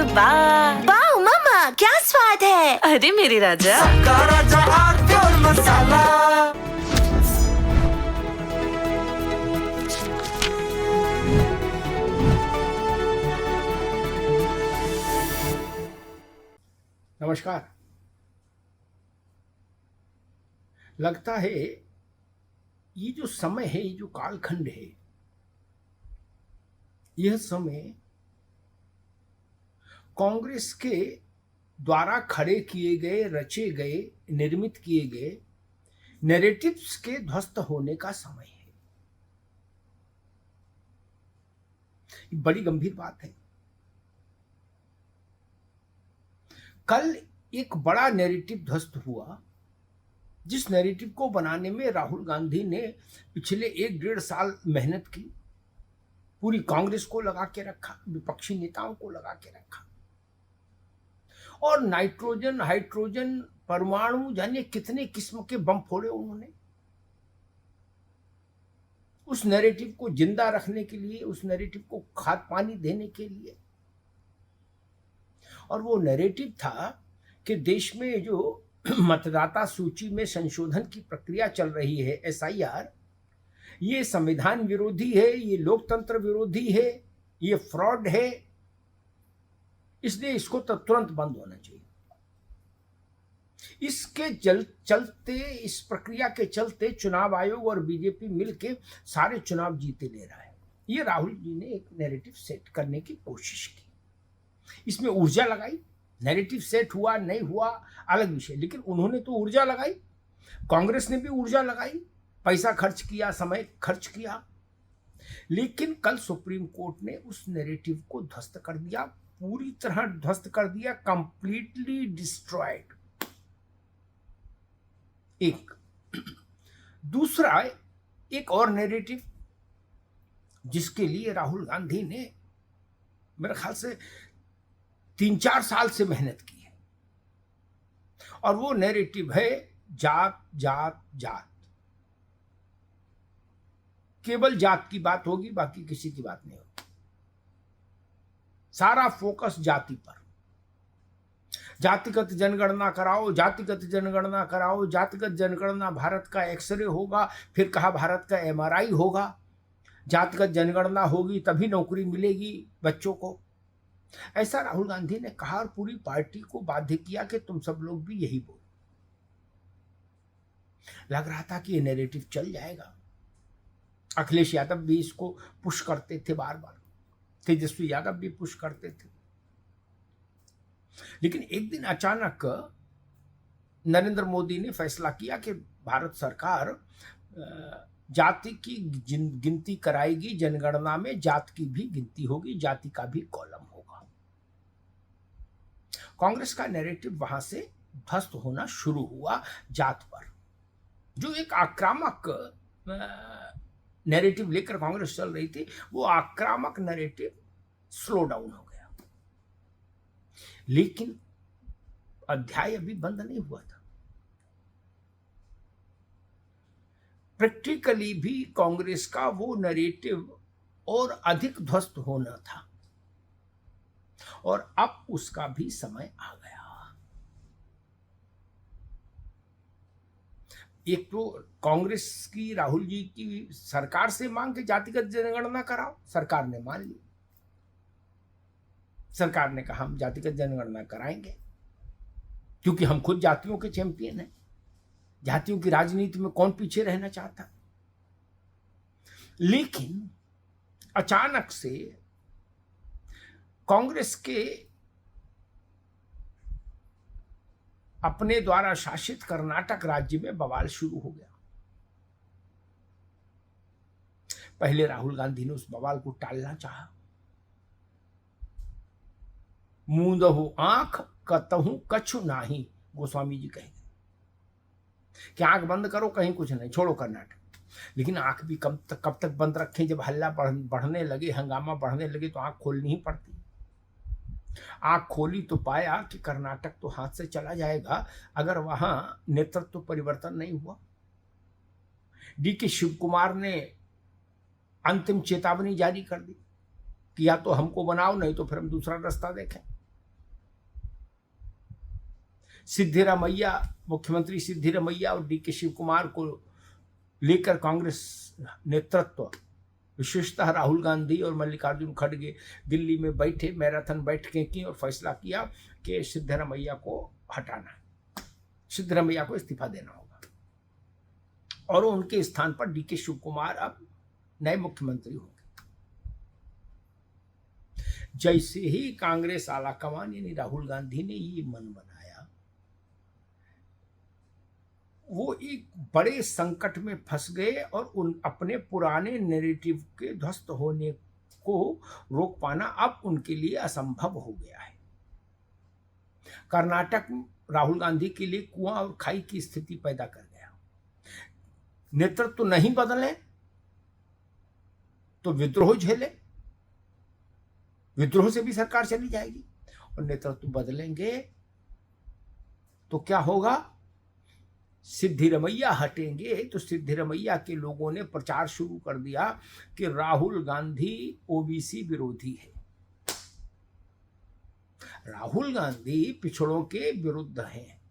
वाह वाह मम्मा, क्या स्वाद है। अरे मेरे राजा, सबका राजा आरती और मसाला। नमस्कार। लगता है ये जो समय है, ये जो कालखंड है, यह समय कांग्रेस के द्वारा खड़े किए गए, रचे गए, निर्मित किए गए नैरेटिव्स के ध्वस्त होने का समय है। ये बड़ी गंभीर बात है। कल एक बड़ा नैरेटिव ध्वस्त हुआ, जिस नैरेटिव को बनाने में राहुल गांधी ने पिछले 1-1.5 साल मेहनत की, पूरी कांग्रेस को लगा के रखा, विपक्षी नेताओं को लगा के रखा, और नाइट्रोजन, हाइड्रोजन, परमाणु, जाने कितने किस्म के बम फोड़े उन्होंने उस नैरेटिव को जिंदा रखने के लिए, उस नैरेटिव को खाद पानी देने के लिए। और वो नैरेटिव था कि देश में जो मतदाता सूची में संशोधन की प्रक्रिया चल रही है, SIR, ये संविधान विरोधी है, ये लोकतंत्र विरोधी है, ये फ्रॉड है, इसलिए इसको तुरंत बंद होना चाहिए। इसके चलते, इस प्रक्रिया के चलते चुनाव आयोग और बीजेपी मिलके सारे चुनाव जीते ले रहा है। ये राहुल जी ने एक नैरेटिव सेट करने की कोशिश की, इसमें ऊर्जा लगाई। नैरेटिव सेट हुआ नहीं हुआ अलग विषय, लेकिन उन्होंने तो ऊर्जा लगाई, कांग्रेस ने भी ऊर्जा लगाई, पैसा खर्च किया, समय खर्च किया, लेकिन कल सुप्रीम कोर्ट ने उस नैरेटिव को ध्वस्त कर दिया, पूरी तरह ध्वस्त कर दिया, कंप्लीटली डिस्ट्रॉयड। एक दूसरा, एक और नैरेटिव जिसके लिए राहुल गांधी ने मेरे ख्याल से 3-4 साल से मेहनत की है, और वो नैरेटिव है जात जात जात। केवल जात की बात होगी, बाकी किसी की बात नहीं होगी। सारा फोकस जाति पर। जातिगत जनगणना कराओ, जातिगत जनगणना कराओ, जातिगत जनगणना भारत का एक्सरे होगा, फिर कहा भारत का MRI होगा, जातिगत जनगणना होगी तभी नौकरी मिलेगी बच्चों को। ऐसा राहुल गांधी ने कहा और पूरी पार्टी को बाध्य किया कि तुम सब लोग भी यही बोलो। लग रहा था कि ये नैरेटिव चल जाएगा। अखिलेश यादव भी इसको पुश करते थे, बार बार तेजस्वी यादव भी पुश करते थे, लेकिन एक दिन अचानक नरेंद्र मोदी ने फैसला किया कि भारत सरकार जाति की गिनती कराएगी, जनगणना में जात की भी गिनती होगी, जाति का भी कॉलम होगा। कांग्रेस का नैरेटिव वहां से ध्वस्त होना शुरू हुआ जात पर। जो एक आक्रामक नैरेटिव लेकर कांग्रेस चल रही थी, वो आक्रामक नैरेटिव स्लो डाउन हो गया। लेकिन अध्याय अभी बंद नहीं हुआ था। प्रैक्टिकली भी कांग्रेस का वो नैरेटिव और अधिक ध्वस्त होना था, और अब उसका भी समय आ गया। एक तो कांग्रेस की, राहुल जी की सरकार से मांग के जातिगत जनगणना कराओ, सरकार ने मान ली। सरकार ने कहा हम जातिगत जनगणना कराएंगे, क्योंकि हम खुद जातियों के चैंपियन हैं। जातियों की राजनीति में कौन पीछे रहना चाहता। लेकिन अचानक से कांग्रेस के अपने द्वारा शासित कर्नाटक राज्य में बवाल शुरू हो गया। पहले राहुल गांधी ने उस बवाल को टालना चाहा। मूंदहु आंख कतहु कछु नाही, गोस्वामी जी कहेंगे कि आंख बंद करो, कहीं कुछ नहीं, छोड़ो कर्नाटक। लेकिन आंख भी कब तक बंद रखें? जब हल्ला बढ़ने लगे, हंगामा बढ़ने लगे, तो आंख खोलनी ही पड़ती। आंख खोली तो पाया कि कर्नाटक तो हाथ से चला जाएगा अगर वहां नेतृत्व परिवर्तन नहीं हुआ। DK शिव कुमार ने अंतिम चेतावनी जारी कर दी कि या तो हमको बनाओ, नहीं तो फिर हम दूसरा रास्ता देखें। सिद्धिरमैया, मुख्यमंत्री सिद्धिरमैया और डीके शिव कुमार को लेकर कांग्रेस नेतृत्व, विशेषतः राहुल गांधी और मल्लिकार्जुन खड़गे दिल्ली में बैठे मैराथन बैठकें की और फैसला किया कि सिद्धिरमैया को हटाना है, सिद्धिरमैया को इस्तीफा देना होगा और उनके स्थान पर डीके शिव कुमार अब नए मुख्यमंत्री होंगे। जैसे ही कांग्रेस आलाकमान यानी राहुल गांधी ने ये मन बनाया, वो एक बड़े संकट में फंस गए और उन अपने पुराने नैरेटिव के ध्वस्त होने को रोक पाना अब उनके लिए असंभव हो गया है। कर्नाटक राहुल गांधी के लिए कुआं और खाई की स्थिति पैदा कर गया। नेतृत्व तो नहीं बदले तो विद्रोह झेले, विद्रोह से भी सरकार चली जाएगी, और नेतृत्व बदलेंगे तो क्या होगा? सिद्धिरमैया हटेंगे तो सिद्धिरमैया के लोगों ने प्रचार शुरू कर दिया कि राहुल गांधी ओबीसी विरोधी है, राहुल गांधी पिछड़ों के विरुद्ध हैं।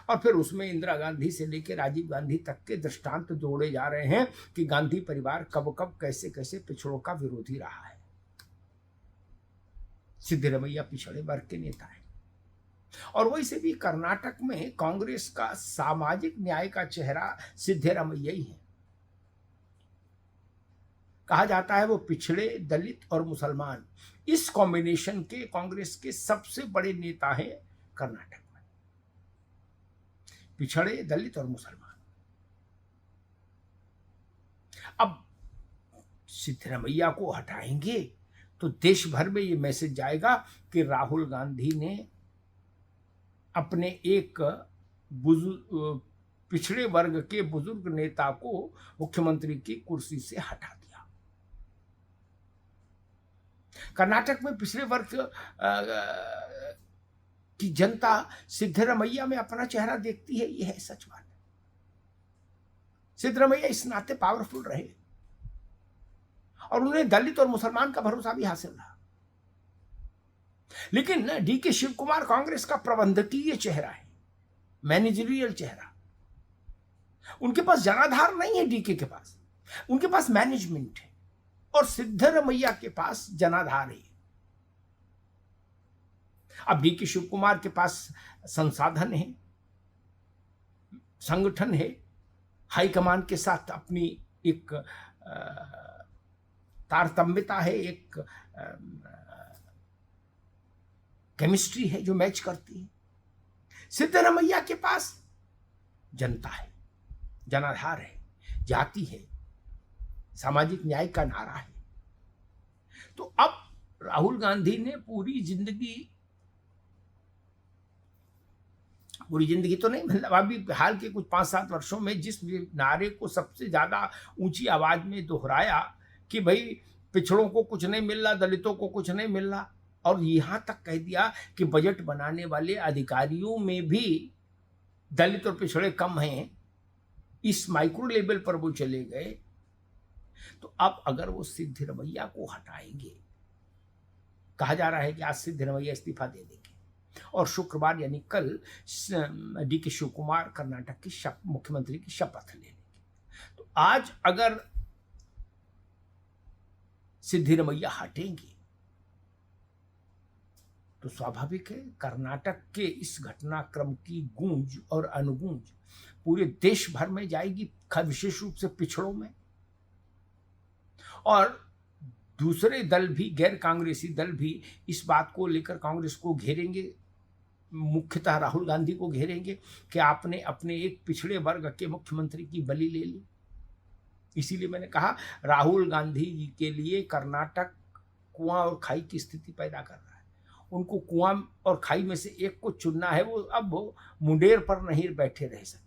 और फिर उसमें इंदिरा गांधी से लेकर राजीव गांधी तक के दृष्टांत जोड़े जा रहे हैं कि गांधी परिवार कब कब कैसे कैसे पिछड़ों का विरोधी रहा है। सिद्धिरमैया पिछड़े वर्ग के नेता हैं। और वैसे भी कर्नाटक में कांग्रेस का सामाजिक न्याय का चेहरा सिद्धिरमैया ही है। कहा जाता है वो पिछड़े, दलित और मुसलमान, इस कॉम्बिनेशन के कांग्रेस के सबसे बड़े नेता हैं कर्नाटक में। पिछड़े, दलित और मुसलमान। अब सिद्धिरमैया को हटाएंगे तो देश भर में ये मैसेज जाएगा कि राहुल गांधी ने अपने एक पिछड़े वर्ग के बुजुर्ग नेता को मुख्यमंत्री की कुर्सी से हटा दिया। कर्नाटक में पिछड़े वर्ग की जनता सिद्धिरमैया में अपना चेहरा देखती है, यह है सच बात। सिद्धिरमैया इस नाते पावरफुल रहे और उन्हें दलित और मुसलमान का भरोसा भी हासिल रहा। लेकिन डीके शिव कुमार कांग्रेस का प्रबंधकीय चेहरा है, मैनेजरियल चेहरा। उनके पास जनाधार नहीं है, डीके के पास, उनके पास मैनेजमेंट है, और सिद्धिरमैया के पास जनाधार है। अब डीके शिव कुमार के पास संसाधन है, संगठन है, हाईकमान के साथ अपनी एक तारतम्यता है, एक केमिस्ट्री है जो मैच करती है। सिद्धिरमैया के पास जनता है, जनाधार है, जाति है, सामाजिक न्याय का नारा है। तो अब राहुल गांधी ने पूरी जिंदगी तो नहीं, मतलब अभी हाल के कुछ 5-7 वर्षों में जिस नारे को सबसे ज्यादा ऊंची आवाज में दोहराया कि भाई पिछड़ों को कुछ नहीं मिल रहा, दलितों को कुछ नहीं मिल रहा, और यहां तक कह दिया कि बजट बनाने वाले अधिकारियों में भी दलित और पिछड़े कम हैं, इस माइक्रो लेवल पर वो चले गए। तो अब अगर वो सिद्धिरमैया को हटाएंगे, कहा जा रहा है कि आज सिद्धिरमैया इस्तीफा दे देंगे और शुक्रवार यानी कल डीके शिव कुमार कर्नाटक की मुख्यमंत्री की शपथ ले लेंगे। तो आज अगर सिद्धिरमैया हटेंगे तो स्वाभाविक है कर्नाटक के इस घटनाक्रम की गूंज और अनुगूंज पूरे देश भर में जाएगी, विशेष रूप से पिछड़ों में। और दूसरे दल भी, गैर कांग्रेसी दल भी इस बात को लेकर कांग्रेस को घेरेंगे, मुख्यतः राहुल गांधी को घेरेंगे कि आपने अपने एक पिछड़े वर्ग के मुख्यमंत्री की बलि ले ली। इसीलिए मैंने कहा राहुल गांधी जी के लिए कर्नाटक कुआं और खाई की स्थिति पैदा कर रहा है। उनको कुआं और खाई में से एक को चुनना है। वो अब मुंडेर पर नहीं बैठे रह सकते।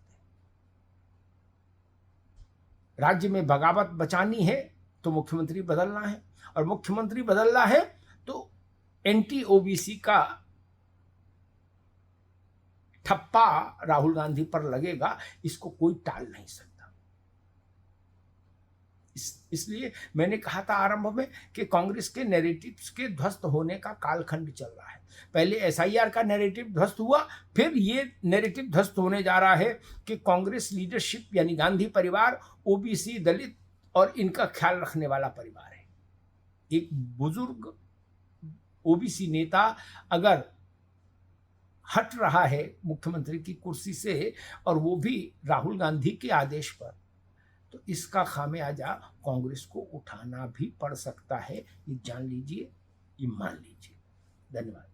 राज्य में बगावत बचानी है तो मुख्यमंत्री बदलना है, और मुख्यमंत्री बदलना है तो एंटी ओबीसी का ठप्पा राहुल गांधी पर लगेगा। इसको कोई टाल नहीं सकता। इसलिए मैंने कहा था आरंभ में कि कांग्रेस के नैरेटिव्स के ध्वस्त होने का कालखंड चल रहा है। पहले एसआईआर का नैरेटिव ध्वस्त हुआ, फिर ये नैरेटिव ध्वस्त होने जा रहा है कि कांग्रेस लीडरशिप यानी गांधी परिवार ओबीसी, दलित और इनका ख्याल रखने वाला परिवार है। एक बुजुर्ग ओबीसी नेता अगर हट रहा है मुख्यमंत्री की कुर्सी से, और वो भी राहुल गांधी के आदेश पर, तो इसका खामियाजा कांग्रेस को उठाना भी पड़ सकता है। ये जान लीजिए, ये मान लीजिए। धन्यवाद।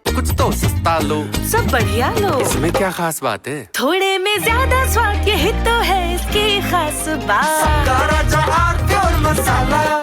कुछ तो सस्ता लो, सब बढ़िया लो। इसमें क्या खास बात है? थोड़े में ज्यादा स्वाद, यही तो है इसकी खास बात। राजा आरती और मसाला।